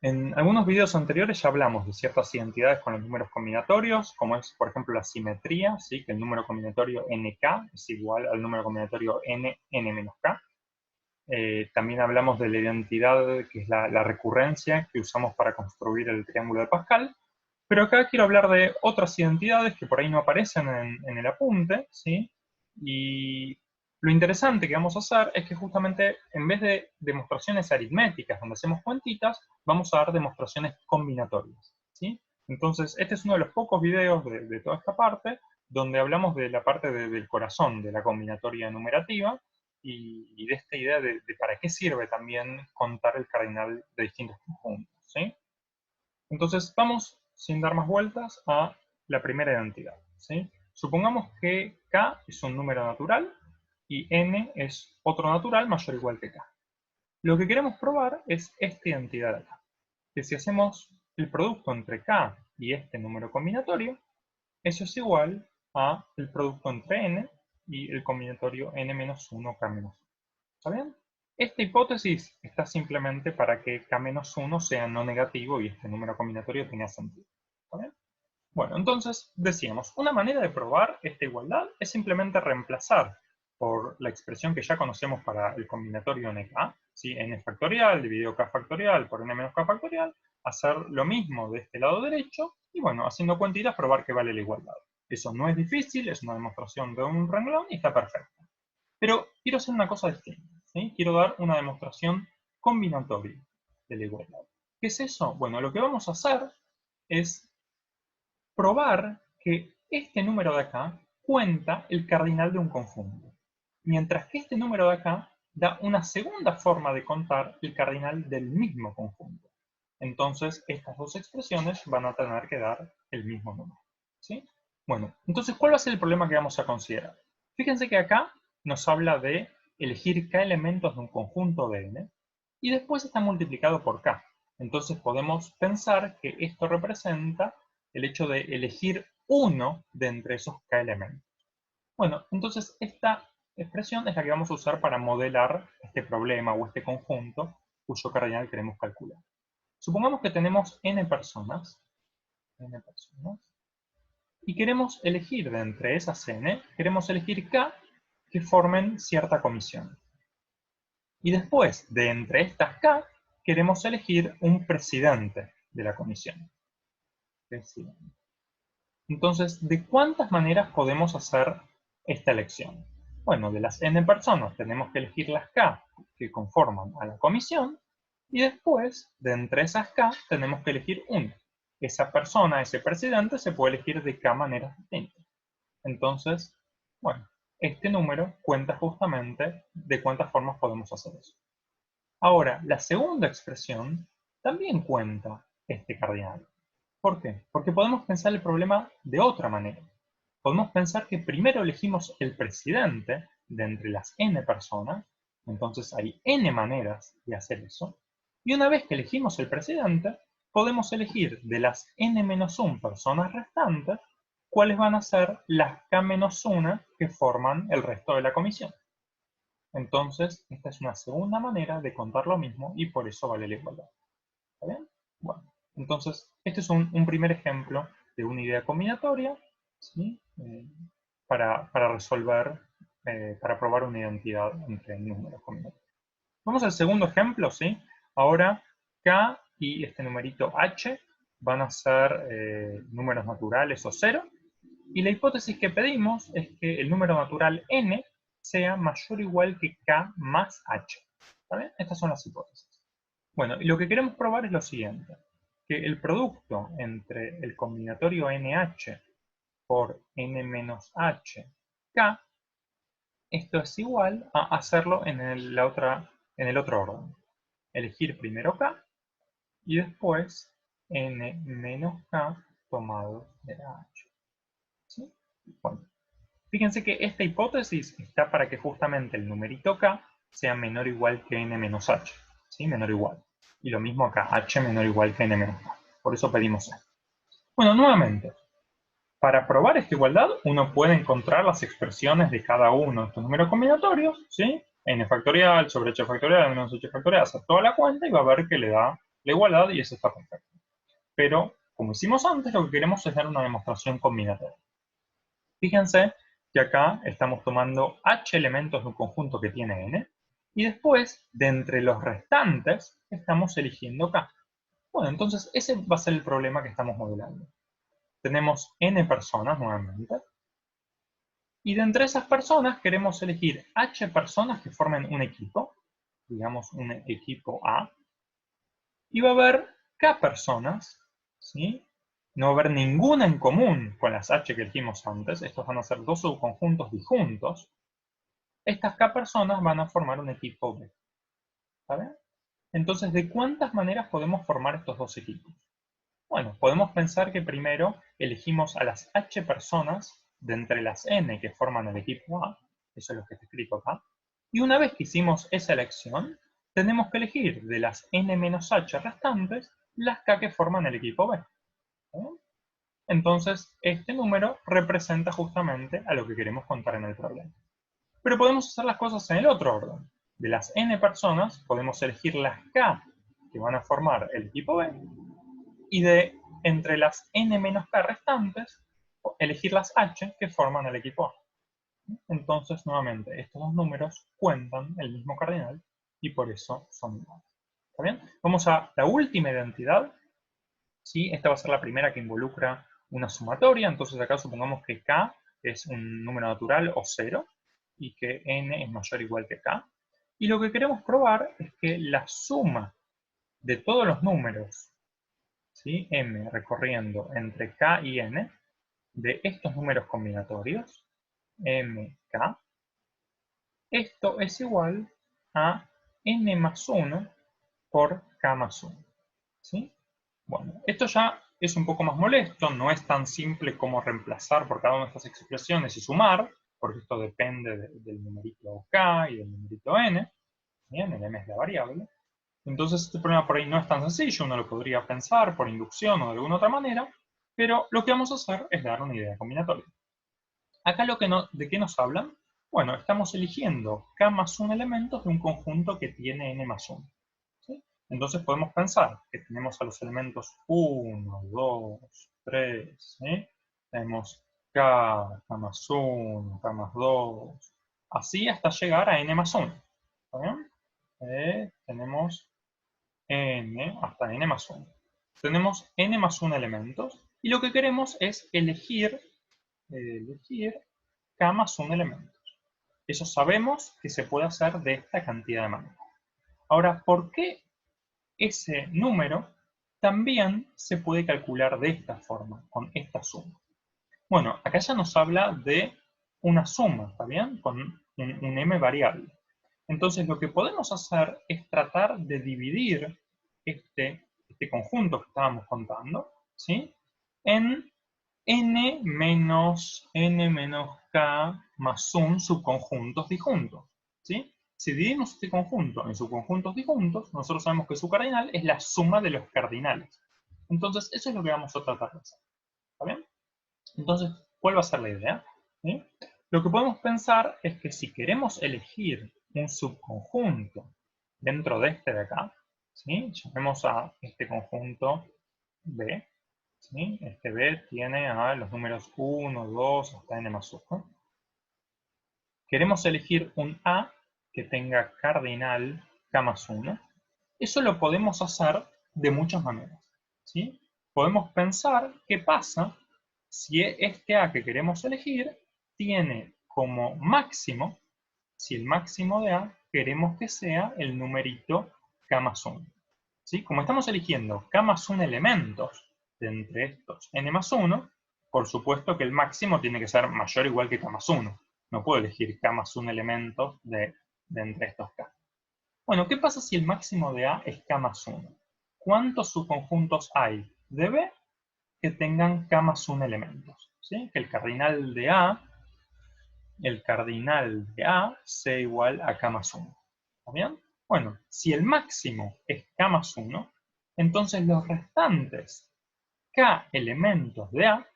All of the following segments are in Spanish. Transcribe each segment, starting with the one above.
En algunos videos anteriores ya hablamos de ciertas identidades con los números combinatorios, como es, por ejemplo, la simetría, ¿sí? Que el número combinatorio nk es igual al número combinatorio n-k. También hablamos de la identidad, que es la recurrencia que usamos para construir el triángulo de Pascal. Pero acá quiero hablar de otras identidades que por ahí no aparecen en el apunte, ¿sí? Y lo interesante que vamos a hacer es que justamente en vez de demostraciones aritméticas donde hacemos cuentitas, vamos a dar demostraciones combinatorias, ¿sí? Entonces, este es uno de los pocos videos de toda esta parte donde hablamos de la parte del corazón de la combinatoria numerativa y de esta idea de para qué sirve también contar el cardinal de distintos conjuntos, ¿sí? Entonces, vamos, sin dar más vueltas, a la primera identidad, ¿sí? Supongamos que k es un número natural y n es otro natural mayor o igual que k. Lo que queremos probar es esta identidad de acá, que si hacemos el producto entre k y este número combinatorio, eso es igual a el producto entre n y el combinatorio n-1, k-1. ¿Está bien? Esta hipótesis está simplemente para que k-1 sea no negativo y este número combinatorio tenga sentido. ¿Está bien? Bueno, entonces decíamos, una manera de probar esta igualdad es simplemente reemplazar por la expresión que ya conocemos para el combinatorio nk, ¿sí? N factorial dividido k factorial por n menos k factorial, hacer lo mismo de este lado derecho y bueno, haciendo cuentitas probar que vale la igualdad. Eso no es difícil, es una demostración de un renglón y está perfecto. Pero quiero hacer una cosa distinta, ¿sí? Quiero dar una demostración combinatoria de la igualdad. ¿Qué es eso? Bueno, lo que vamos a hacer es probar que este número de acá cuenta el cardinal de un conjunto, mientras que este número de acá da una segunda forma de contar el cardinal del mismo conjunto. Entonces, estas dos expresiones van a tener que dar el mismo número, ¿sí? Bueno, entonces, ¿cuál va a ser el problema que vamos a considerar? Fíjense que acá nos habla de elegir k elementos de un conjunto de n y después está multiplicado por k. Entonces podemos pensar que esto representa el hecho de elegir uno de entre esos k elementos. Bueno, entonces esta expresión es la que vamos a usar para modelar este problema o este conjunto cuyo cardinal queremos calcular. Supongamos que tenemos n personas y queremos elegir de entre esas n, queremos elegir k que formen cierta comisión. Y después, de entre estas k, queremos elegir un presidente de la comisión. Presidente. Entonces, ¿de cuántas maneras podemos hacer esta elección? Bueno, de las n personas tenemos que elegir las k que conforman a la comisión y después, de entre esas k, tenemos que elegir una. Esa persona, ese presidente, se puede elegir de k maneras distintas. Entonces, bueno, este número cuenta justamente de cuántas formas podemos hacer eso. Ahora, la segunda expresión también cuenta este cardinal. ¿Por qué? Porque podemos pensar el problema de otra manera. Podemos pensar que primero elegimos el presidente de entre las n personas, entonces hay n maneras de hacer eso, y una vez que elegimos el presidente, podemos elegir de las n-1 personas restantes cuáles van a ser las k-1 que forman el resto de la comisión. Entonces, esta es una segunda manera de contar lo mismo y por eso vale la igualdad. ¿Está bien? Bueno, entonces, este es un primer ejemplo de una idea combinatoria, ¿sí? Para resolver, para probar una identidad entre números combinatorios. Vamos al segundo ejemplo, ¿sí? Ahora, k y este numerito h van a ser números naturales o cero, y la hipótesis que pedimos es que el número natural n sea mayor o igual que k más h. ¿Está bien? Estas son las hipótesis. Bueno, y lo que queremos probar es lo siguiente, que el producto entre el combinatorio nh por n menos h k, esto es igual a hacerlo en el otro orden. Elegir primero k y después n menos k tomado de la h. ¿Sí? Bueno, fíjense que esta hipótesis está para que justamente el numerito k sea menor o igual que n menos h. ¿Sí? Menor o igual. Y lo mismo acá, h menor o igual que n menos k. Por eso pedimos esto. Bueno, nuevamente, para probar esta igualdad, uno puede encontrar las expresiones de cada uno de estos números combinatorios, ¿sí? N factorial sobre h factorial menos h factorial, hacer toda la cuenta y va a ver que le da la igualdad y eso está perfecto. Pero, como hicimos antes, lo que queremos es dar una demostración combinatoria. Fíjense que acá estamos tomando h elementos de un conjunto que tiene n, y después, de entre los restantes, estamos eligiendo k. Bueno, entonces ese va a ser el problema que estamos modelando. Tenemos n personas nuevamente, y de entre esas personas queremos elegir h personas que formen un equipo, digamos un equipo A, y va a haber k personas, ¿sí? No va a haber ninguna en común con las h que elegimos antes, estos van a ser dos subconjuntos disjuntos. Estas k personas van a formar un equipo B. ¿Está bien? Entonces, ¿de cuántas maneras podemos formar estos dos equipos? Bueno, podemos pensar que primero elegimos a las h personas de entre las n que forman el equipo A, eso es lo que está escrito acá, y una vez que hicimos esa elección, tenemos que elegir de las n menos h restantes las k que forman el equipo B. ¿Sí? Entonces, este número representa justamente a lo que queremos contar en el problema. Pero podemos hacer las cosas en el otro orden. De las n personas, podemos elegir las k que van a formar el equipo B, y de entre las n menos k restantes, elegir las h que forman el equipo A. Entonces, nuevamente, estos dos números cuentan el mismo cardinal y por eso son iguales. ¿Está bien? Vamos a la última identidad. ¿Sí? Esta va a ser la primera que involucra una sumatoria. Entonces acá supongamos que k es un número natural o 0 y que n es mayor o igual que k. Y lo que queremos probar es que la suma de todos los números, ¿sí? M recorriendo entre k y n, de estos números combinatorios, m, k, esto es igual a n más 1 por k más 1. ¿Sí? Bueno, esto ya es un poco más molesto, no es tan simple como reemplazar por cada una de estas expresiones y sumar, porque esto depende del numerito k y del numerito n, ¿bien? El m es la variable. Entonces este problema por ahí no es tan sencillo, uno lo podría pensar por inducción o de alguna otra manera, pero lo que vamos a hacer es dar una idea combinatoria. Acá ¿de qué nos hablan? Bueno, estamos eligiendo k más 1 elementos de un conjunto que tiene n más 1. ¿Sí? Entonces podemos pensar que tenemos a los elementos 1, 2, 3, ¿sí? Tenemos k más 1, k más 2, así hasta llegar a n más 1. ¿Está bien? Tenemos n hasta n más 1. Tenemos n más 1 elementos y lo que queremos es elegir k más 1 elementos. Eso sabemos que se puede hacer de esta cantidad de maneras. Ahora, ¿por qué ese número también se puede calcular de esta forma, con esta suma? Bueno, acá ya nos habla de una suma, ¿está bien? Con un m variable. Entonces lo que podemos hacer es tratar de dividir este conjunto que estábamos contando, ¿sí? En n menos k más un subconjuntos disjuntos, ¿sí? Si dividimos este conjunto en subconjuntos disjuntos, nosotros sabemos que su cardinal es la suma de los cardinales. Entonces, eso es lo que vamos a tratar de hacer. ¿Está bien? Entonces, ¿cuál va a ser la idea? ¿Sí? Lo que podemos pensar es que si queremos elegir un subconjunto dentro de este de acá, ¿sí? Llamemos a este conjunto B, ¿sí? Este B tiene a los números 1, 2, hasta n más 1. Queremos elegir un A que tenga cardinal k más 1. Eso lo podemos hacer de muchas maneras, ¿sí? Podemos pensar qué pasa si este A que queremos elegir tiene como máximo, si el máximo de A queremos que sea el numerito k más 1. ¿Sí? Como estamos eligiendo k más 1 elementos de entre estos n más 1, por supuesto que el máximo tiene que ser mayor o igual que k más 1. No puedo elegir k más 1 elementos de entre estos k. Bueno, ¿qué pasa si el máximo de A es k más 1? ¿Cuántos subconjuntos hay de B que tengan k más 1 elementos? ¿Sí? Que el cardinal de A sea igual a k más 1. ¿Está bien? Bueno, si el máximo es k más 1, entonces los restantes k elementos de A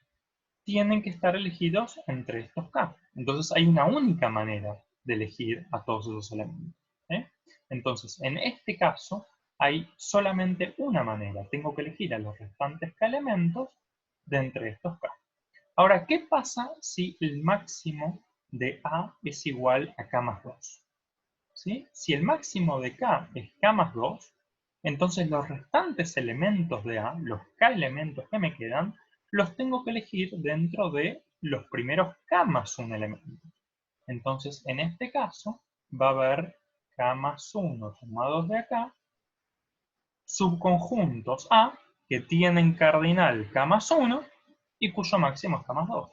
tienen que estar elegidos entre estos k. Entonces hay una única manera de elegir a todos esos elementos. ¿Eh? Entonces, en este caso, hay solamente una manera. Tengo que elegir a los restantes k elementos de entre estos k. Ahora, ¿qué pasa si el máximo de A es igual a k más 2? ¿Sí? Si el máximo de k es k más 2, entonces los restantes elementos de A, los k elementos que me quedan, los tengo que elegir dentro de los primeros k más un elemento. Entonces, en este caso, va a haber k más 1 sumados de acá, subconjuntos A, que tienen cardinal k más 1 y cuyo máximo es k más 2.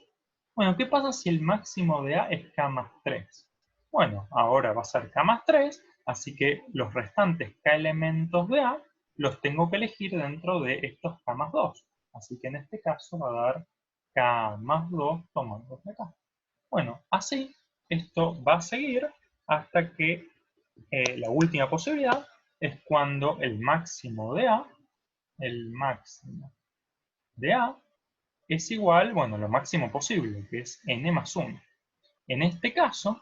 Bueno, ¿qué pasa si el máximo de A es k más 3? Bueno, ahora va a ser k más 3, así que los restantes k elementos de A los tengo que elegir dentro de estos k más 2. Así que en este caso va a dar k más 2 tomando de acá. Bueno, así esto va a seguir hasta que la última posibilidad es cuando el máximo de A es igual, bueno, lo máximo posible, que es n más 1. En este caso,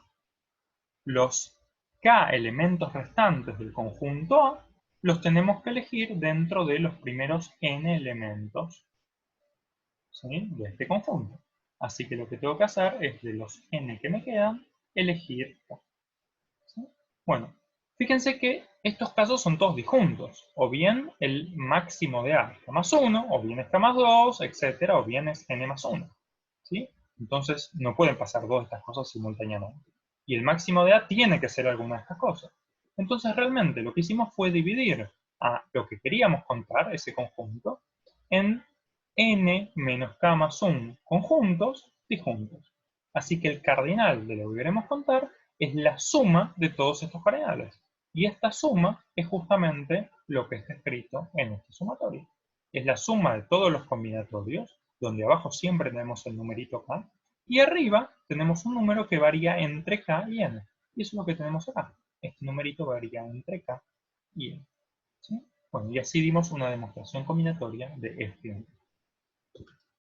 los k elementos restantes del conjunto A los tenemos que elegir dentro de los primeros n elementos, ¿sí?, de este conjunto. Así que lo que tengo que hacer es, de los n que me quedan, elegir k. ¿Sí? Bueno, fíjense que estos casos son todos disjuntos. O bien el máximo de A es k más 1, o bien es k más 2, etc. O bien es n más 1. ¿Sí? Entonces no pueden pasar dos de estas cosas simultáneamente. Y el máximo de A tiene que ser alguna de estas cosas. Entonces realmente lo que hicimos fue dividir a lo que queríamos contar, ese conjunto, en n menos k más 1 conjuntos disjuntos. Así que el cardinal de lo que queremos contar es la suma de todos estos cardinales. Y esta suma es justamente lo que está escrito en este sumatorio. Es la suma de todos los combinatorios, donde abajo siempre tenemos el numerito k, y arriba tenemos un número que varía entre k y n. Y eso es lo que tenemos acá. Este numerito varía entre k y n. ¿Sí? Bueno, y así dimos una demostración combinatoria de este.